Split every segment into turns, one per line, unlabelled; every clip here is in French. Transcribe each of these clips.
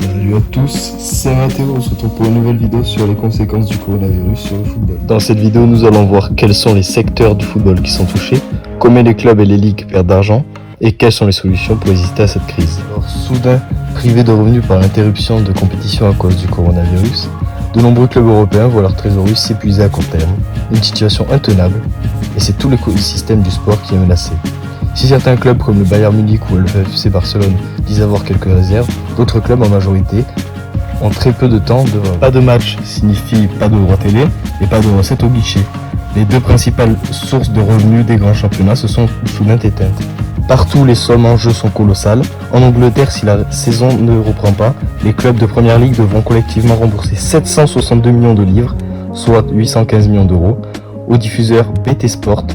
Salut à tous, c'est Mathéo, on se retrouve pour une nouvelle vidéo sur les conséquences du coronavirus sur le football.
Dans cette vidéo, nous allons voir quels sont les secteurs du football qui sont touchés, combien les clubs et les ligues perdent d'argent et quelles sont les solutions pour résister à cette crise. Alors, soudain, privés de revenus par l'interruption de compétition à cause du coronavirus, de nombreux clubs européens voient leur trésorerie s'épuiser à court terme, une situation intenable, et c'est tout l'écosystème du sport qui est menacé. Si certains clubs comme le Bayern Munich ou le FC Barcelone disent avoir quelques réserves, d'autres clubs en majorité ont très peu de temps devant eux. Pas de match signifie pas de droits télé et pas de recettes au guichet. Les deux principales sources de revenus des grands championnats se sont soudain éteintes. Partout, les sommes en jeu sont colossales. En Angleterre, si la saison ne reprend pas, les clubs de première ligue devront collectivement rembourser 762 millions de livres, soit 815 millions d'euros, aux diffuseurs BT Sport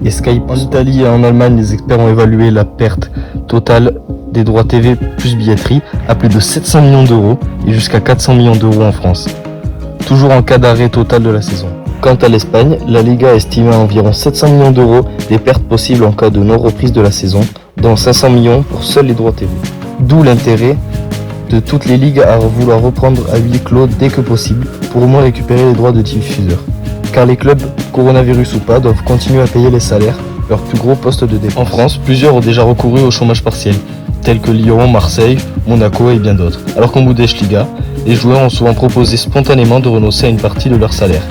et Sky. En Italie et en Allemagne, les experts ont évalué la perte totale des droits TV plus billetterie à plus de 700 millions d'euros et jusqu'à 400 millions d'euros en France, toujours en cas d'arrêt total de la saison. Quant à l'Espagne, la Liga a estimé à environ 700 millions d'euros les pertes possibles en cas de non-reprise de la saison, dont 500 millions pour seuls les droits TV. D'où l'intérêt de toutes les ligues à vouloir reprendre à huis clos dès que possible pour au moins récupérer les droits de diffuseurs. Car les clubs, coronavirus ou pas, doivent continuer à payer les salaires, leur plus gros poste de dépense. En France, plusieurs ont déjà recouru au chômage partiel, tels que Lyon, Marseille, Monaco et bien d'autres. Alors qu'en Bundesliga, les joueurs ont souvent proposé spontanément de renoncer à une partie de leur salaire,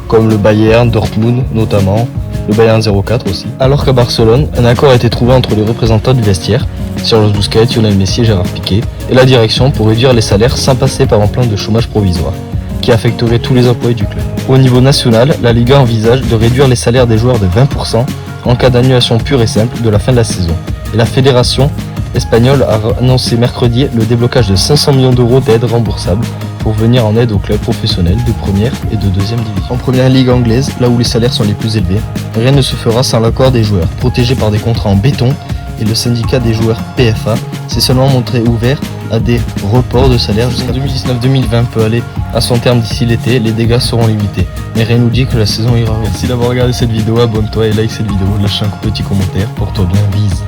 comme le Bayern, Dortmund notamment, le Bayern 04 aussi. Alors qu'à Barcelone, un accord a été trouvé entre les représentants du vestiaire, Sergio Busquets, Lionel Messi et Gérard Piqué, et la direction pour réduire les salaires sans passer par un plan de chômage provisoire, qui affecterait tous les employés du club. Au niveau national, la Liga envisage de réduire les salaires des joueurs de 20% en cas d'annulation pure et simple de la fin de la saison. Et la fédération espagnole a annoncé mercredi le déblocage de 500 millions d'euros d'aides remboursables pour venir en aide aux clubs professionnels de première et de deuxième division. En première ligue anglaise, là où les salaires sont les plus élevés, rien ne se fera sans l'accord des joueurs, protégés par des contrats en béton, et le syndicat des joueurs PFA s'est seulement montré ouvert à des reports de salaire jusqu'à 2019-2020 peut aller à son terme d'ici l'été, les dégâts seront limités. Mais rien nous dit que la saison ira. Merci d'avoir regardé cette vidéo, abonne-toi et like cette vidéo, lâche un petit commentaire, porte-toi bien, bise.